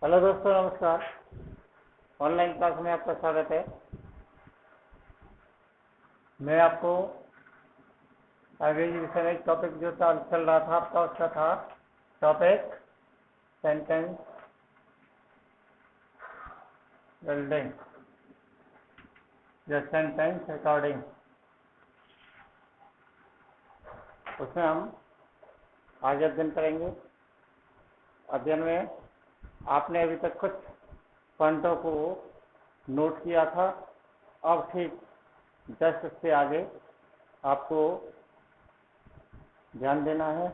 Hello दोस्तों, नमस्कार। Online class में आपका स्वागत है। मैं आपको अंग्रेजी विषय में एक टॉपिक जो चल रहा था आपका, उसका था टॉपिक सेंटेंस बिल्डिंग या सेंटेंस रिकॉर्डिंग। उसमें हम आज अध्ययन करेंगे। अध्ययन में आपने अभी तक कुछ पॉइंटों को नोट किया था। अब ठीक जस्ट उससे आगे आपको ध्यान देना है।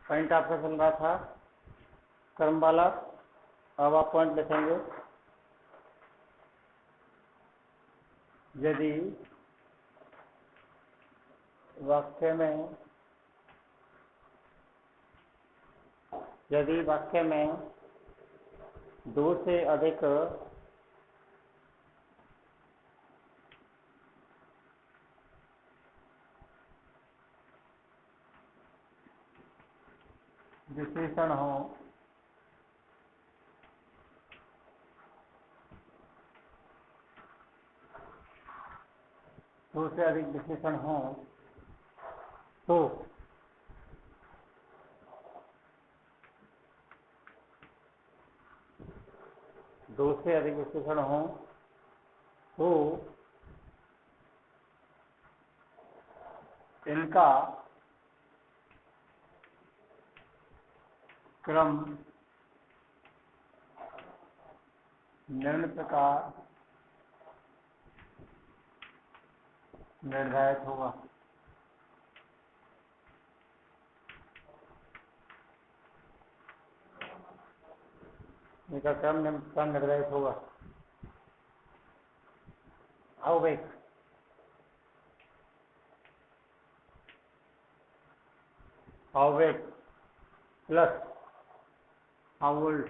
पॉइंट आपका चल रहा था कर्म वाला। अब आप पॉइंट लिखेंगे। यदि वाक्य में दो से अधिक विशेषण हो तो इनका क्रम निम्न प्रकार निर्धारित होगा। इनका क्रम निम्न प्रकार निर्धारित होगा। आओ भाई, plus how old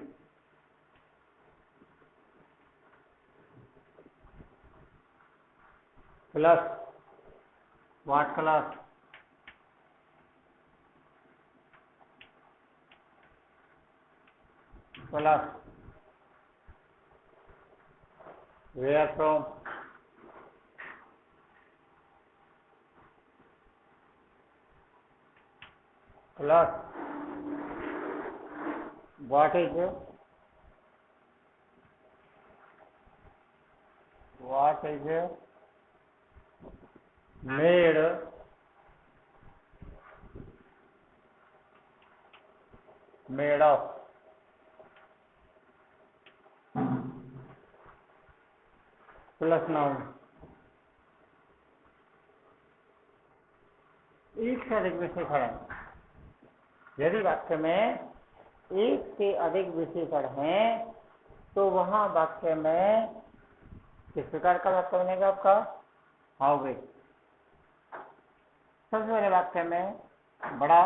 plus what class plus where from plus what is made of plus noun. एक से अधिक विशेषण है। यदि वाक्य में एक से अधिक विशेषण हैं तो वहां वाक्य में किस प्रकार का वाक्य बनेगा आपका? How big. सबसे पहले वाक्य में बड़ा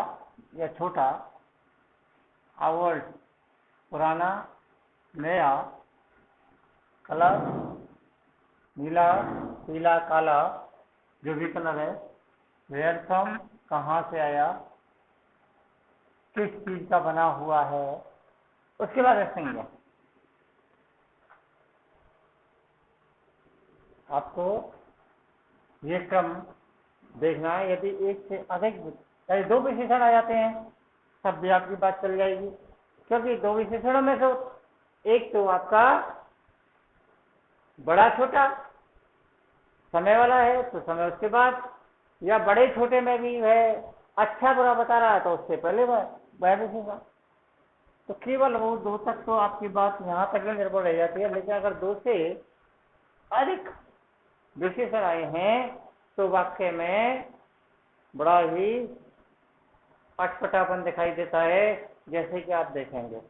या छोटा, ओल्ड पुराना, नया, कलर नीला, पीला, काला, जो भी कलर है, वेयर फ्रॉम कहाँ से आया, किस चीज का बना हुआ है, उसके बाद संज्ञा। आपको ये क्रम देखना है। यदि एक से अधिक दो विशेषण आ जाते हैं तब भी आपकी बात चल जाएगी, क्योंकि दो विशेषणों में तो एक तो आपका बड़ा छोटा समय वाला है तो समय उसके बाद, या बड़े छोटे में भी है अच्छा बुरा बता रहा है तो उससे पहले वह विशेषण। तो केवल वो दो तक तो आपकी बात यहाँ तक निर्भर रह जाती है। लेकिन अगर दो से अधिक विशेषण आए हैं तो वाक्य में बड़ा ही अटपटापन दिखाई देता है, जैसे कि आप देखेंगे।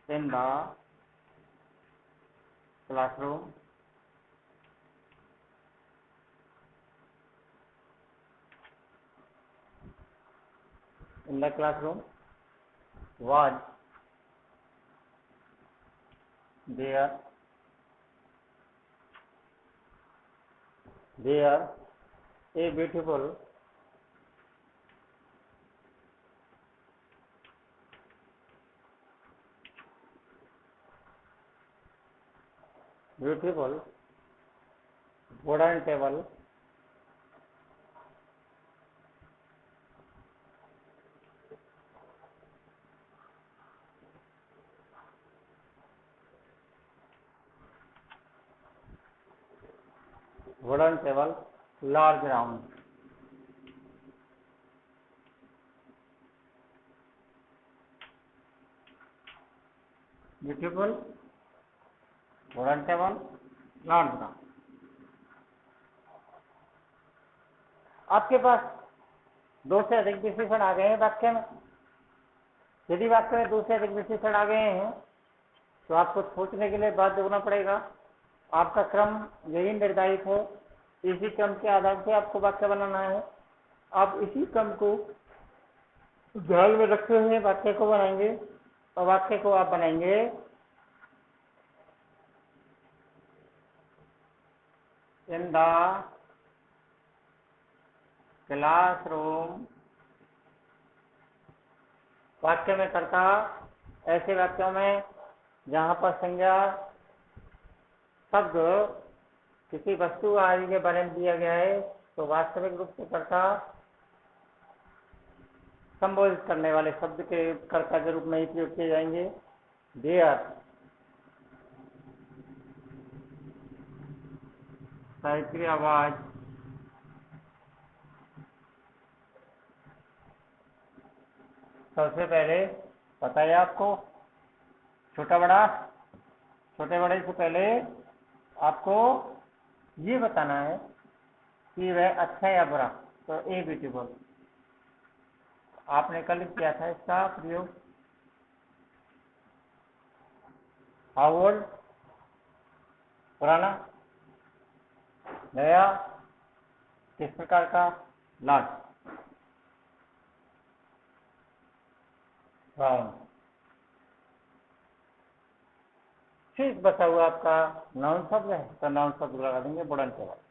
In the classroom was there a beautiful beautiful wooden table, wooden table, large round, beautiful wooden table, large round. आपके पास दो से अधिक विशेषण आ गए हैं वाक्य में। यदि वाक्य में दो से अधिक विशेषण आ गए हैं तो आपको सोचने के लिए बाध्य होना पड़ेगा। आपका क्रम यही निर्धारित है, इसी क्रम के आधार से आपको वाक्य बनाना है। आप इसी क्रम को ध्यान में रखते हुए वाक्य को बनाएंगे और वाक्य को आप बनाएंगे इन द क्लासरूम। वाक्य में कर्ता ऐसे वाक्यों में जहां पर संज्ञा शब्द किसी वस्तु आदि के बारे में दिया गया है तो वास्तविक रूप से कर्ता संबोधित करने वाले शब्द के कर्ता के रूप में ही प्रयोग किए जाएंगे। देयर साहित्य आवाज सबसे पहले पता है आपको, छोटा बड़ा, छोटे बड़े से पहले आपको ये बताना है कि वह अच्छा या बुरा। तो ए ब्यूटीफुल आपने कल किया था इसका प्रयोग। हाउ ओल्ड पुराना, नया, किस प्रकार का, लार्ज, राउंड। ठीक बचा हुआ आपका नाउन शब्द है तो नाउन शब्द लगा देंगे wooden table.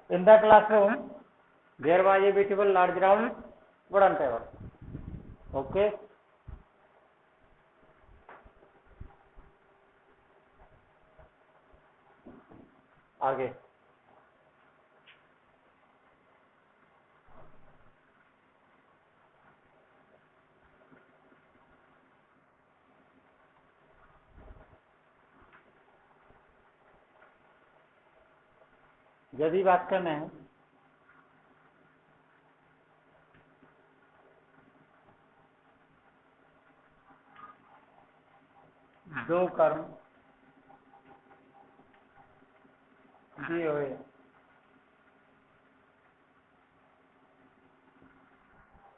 In the classroom, there was a beautiful large round wooden table. Okay. आगे यदि वाक्य में दो कर्म दिए हुए,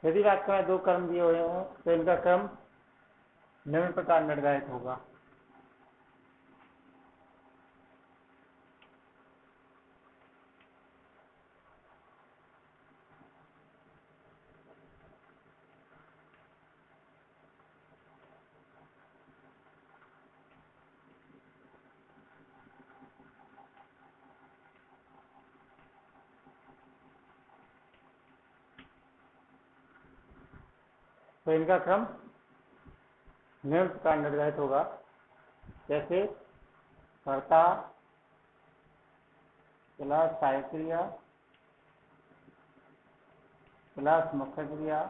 यदि वाक्य में दो कर्म दिए हुए हैं तो इनका क्रम निम्न प्रकार निर्धारित होगा। तो इनका क्रम निम्न प्रकार निर्धारित होगा, जैसे कर्ता प्लस सहायक क्रिया प्लस मुख्य क्रिया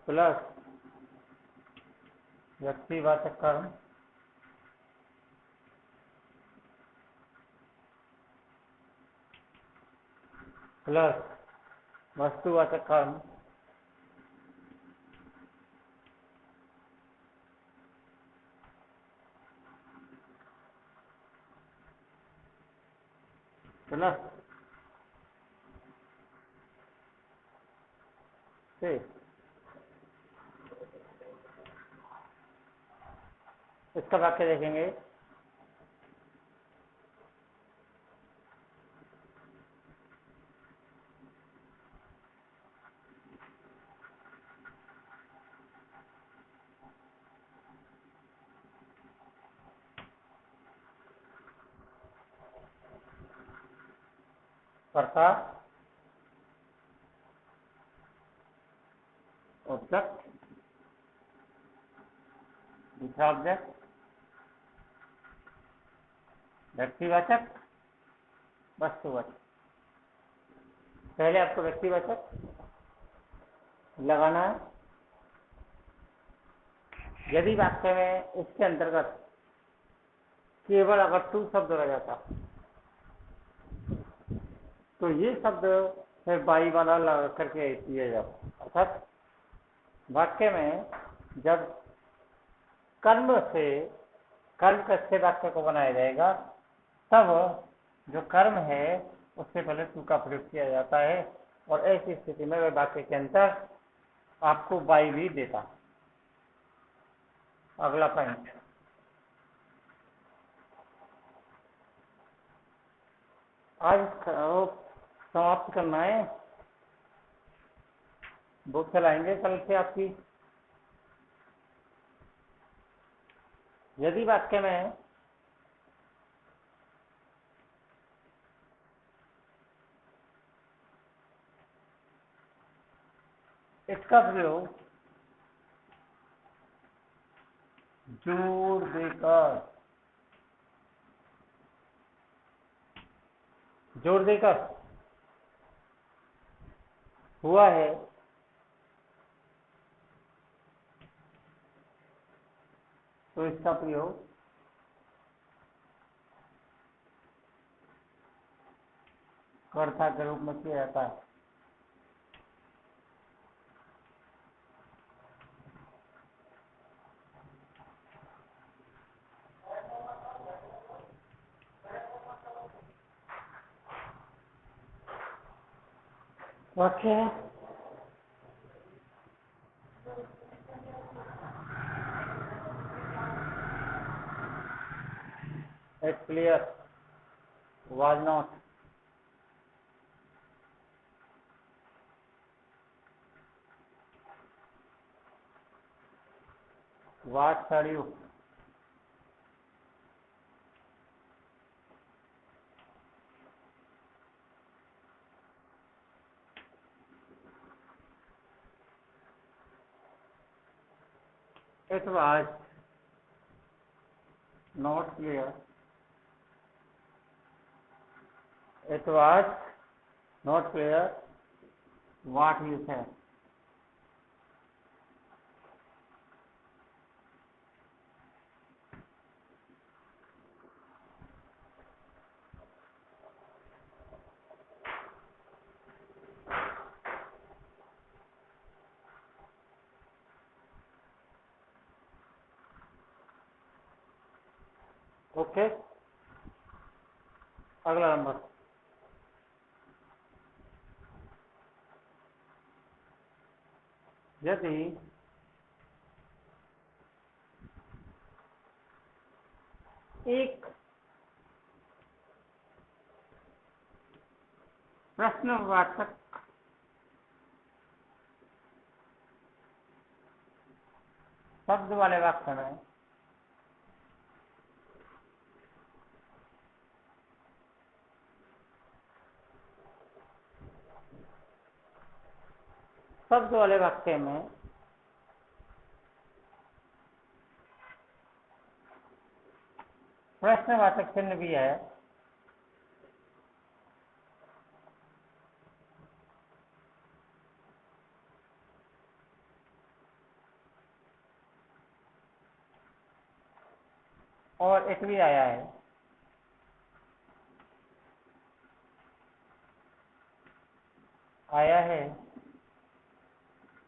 प्लस व्यक्तिवाचक कर्म प्लस वस्तुवाचक कर्म प्लस से इसका वाक्य देखेंगे। कर्ता, ऑब्जेक्ट, दूसरा ऑब्जेक्ट, व्यक्तिवाचक, वस्तुवाचक। पहले आपको व्यक्तिवाचक लगाना है। यदि वाक्य में इसके अंतर्गत केवल अगर टू शब्द रह जाता तो ये शब्द फिर बाई वाला लगा करके दिया जाता। अर्थात वाक्य में जब कर्म से वाक्य को बनाया जाएगा तब जो कर्म है उससे पहले टू का प्रयोग किया जाता है और ऐसी स्थिति में वह वाक्य के अंतर आपको बाई भी देता। अगला पॉइंट, आज समाप्त करना है। बुक चलाएंगे कल से आपकी। यदि वाक्य में इसका प्रयोग जोड़ देकर हुआ है तो इसका प्रयोग कर्ता के रूप में किया जाता है। वाक्य it's clear, was not, was सड़यू, it was not clear, it was not clear what you said. Okay, अगला नंबर, यदि एक प्रश्नवाचक शब्द वाले वाक्य में शब्द वाले वाक्य में प्रश्नवाचक चिन्ह भी है और एक भी आया है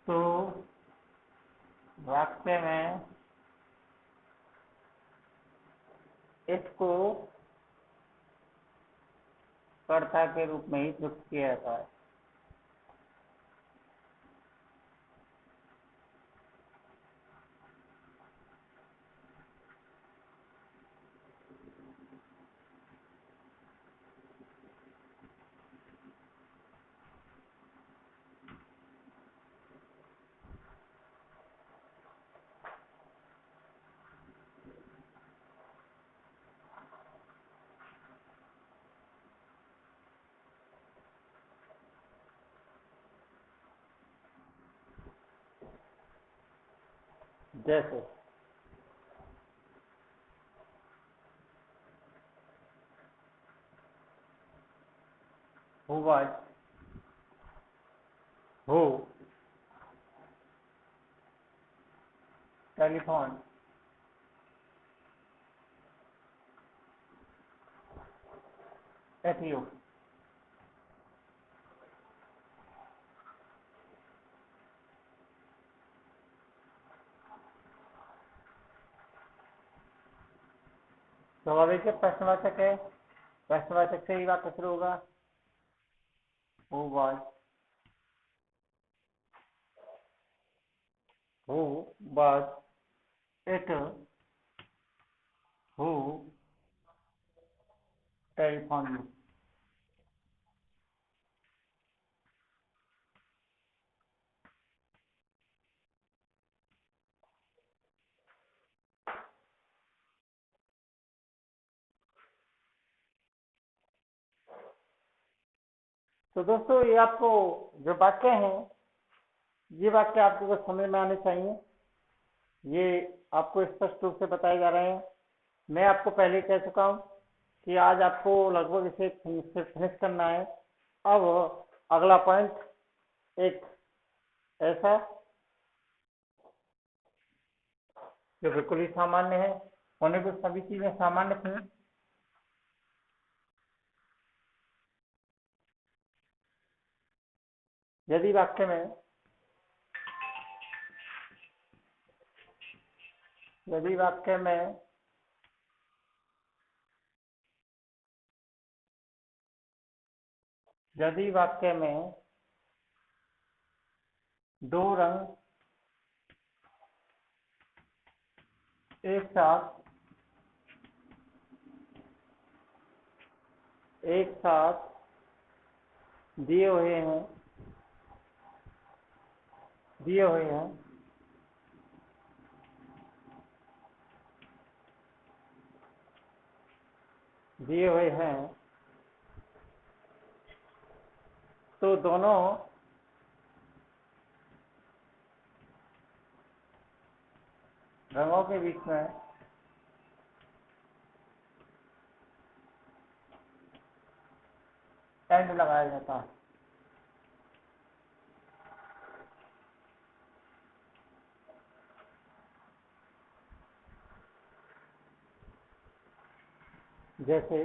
तो वाक्य में इसको कर्ता के रूप में ही प्रयुक्त किया जाता है। जैसे who was, who telephone, at you. स्वाभाविक है, प्रश्नवाचक है, प्रश्नवाचक से ही वाक्य शुरू होगा। Who was, who was it, who telephoned you. तो दोस्तों ये आपको जो वाक्य हैं, ये वाक्य आपको समझ में आने चाहिए। ये आपको स्पष्ट रूप से बताए जा रहे हैं। मैं आपको पहले कह चुका हूँ कि आज आपको लगभग इसे फिनिश करना है। अब अगला पॉइंट एक ऐसा जो बिल्कुल ही सामान्य है, होने को सभी चीजें सामान्य थी। यदि वाक्य में यदि वाक्य में यदि वाक्य में दो रंग एक साथ दिए हुए हैं तो दोनों रंगों के बीच में एंड लगाया जाता है। जैसे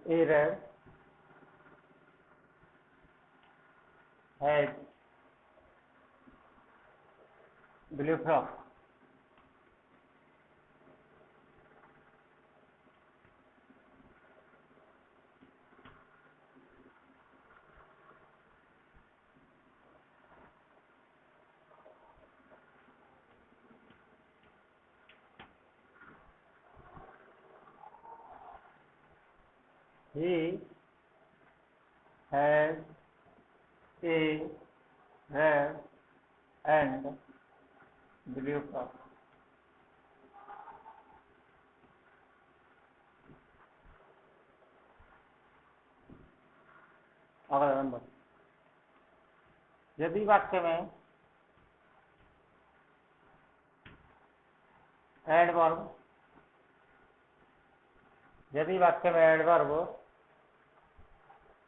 a red had blue frock. He has a red and blue frock. अगला नंबर, यदि वाक्य में एडवर्ब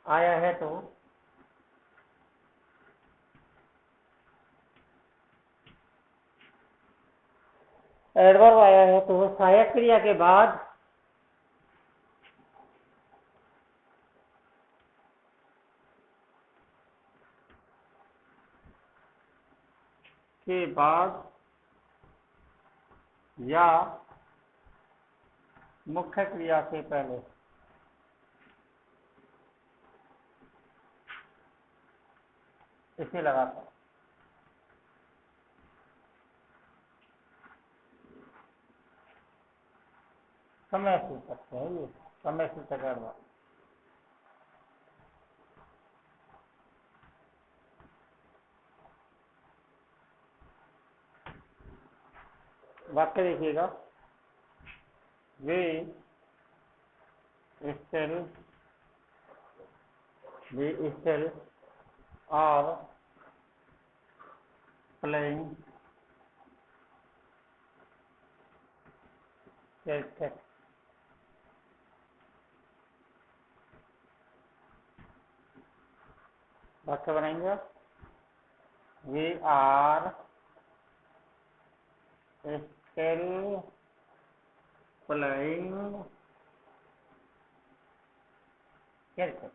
आया है तो सहायक क्रिया के बाद या मुख्य क्रिया से पहले इसे लगाता है। समय सूचक है, ये समय सूचक एडवर्ब। वाक्य देखिएगा, we still are playing cricket. वाक्य बनाएंगे we are still playing cricket.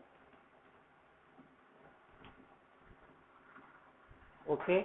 Okay,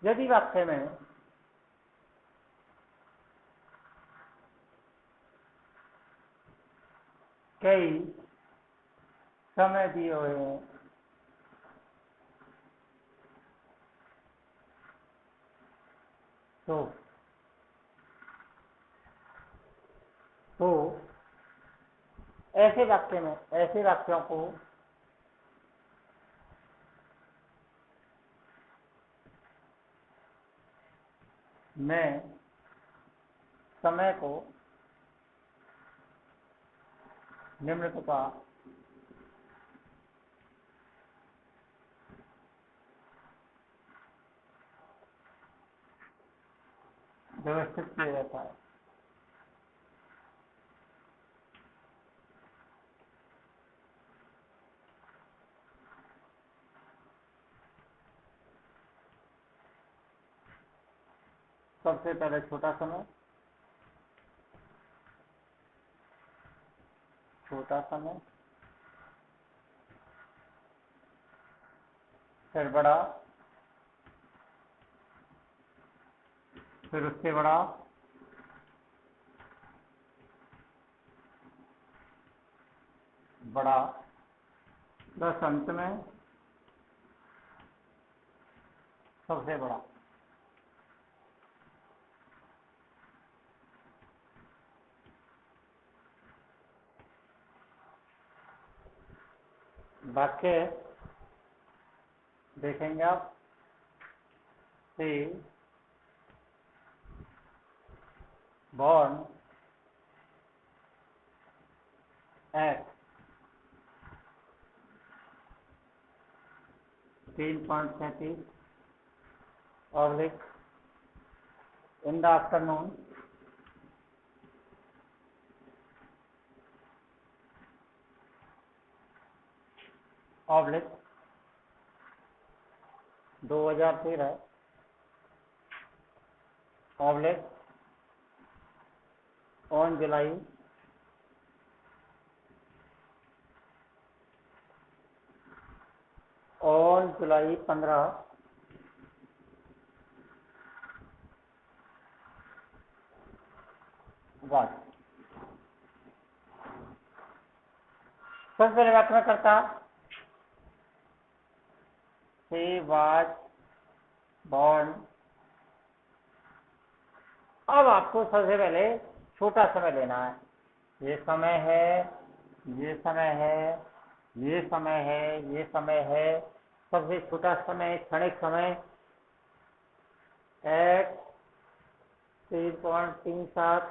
यदि वाक्य में कई समय दिए हुए हैं तो ऐसे वाक्य में ऐसे वाक्यों को मैं समय को निम्न प्रकार व्यवस्थित किया जाता है। सबसे पहले छोटा समय, फिर बड़ा, फिर उससे बड़ा, बड़ा, बस अंत में सबसे बड़ा। वाक्य देखेंगे आप, सी born at 3:37 oblique in the afternoon oblique 2013 oblique on July 15 वाट। सबसे पहले व्याख्या करता he was born। अब आपको सबसे पहले छोटा समय लेना है। ये समय है, ये समय है, ये समय है, ये समय है। सबसे छोटा समय, क्षणिक समय 3:37।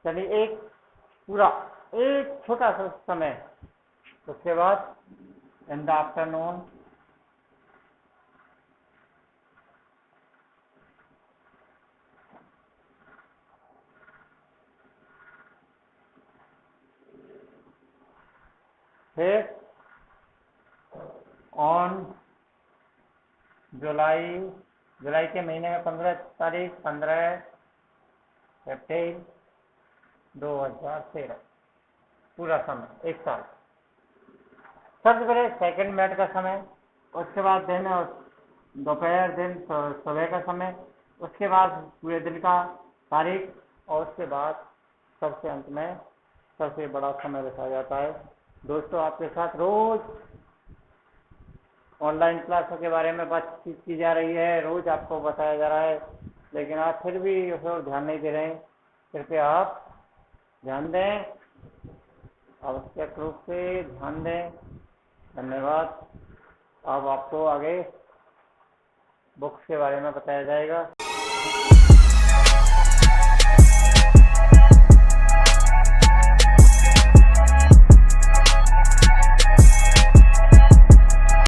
चलिए एक पूरा एक छोटा सा समय, उसके बाद इन द आफ्टरनून, फिर ऑन जुलाई के महीने में 15 तारीख 15 अप्रैल 2013 पूरा समय, एक साल। सबसे पहले सेकंड मिनट का समय, उसके बाद दिन और दोपहर, दिन सुबह का समय, उसके बाद पूरे दिन का तारीख, और उसके बाद सबसे अंत में सबसे बड़ा समय लिखा जाता है। दोस्तों आपके साथ रोज ऑनलाइन क्लासों के बारे में बातचीत की जा रही है, रोज आपको बताया जा रहा है, लेकिन आप फिर भी उस पर ध्यान नहीं दे रहे हैं। कृपया आप ध्यान दें, आवश्यक रूप से ध्यान दें। धन्यवाद। अब आपको आगे बुक्स के बारे में बताया जाएगा।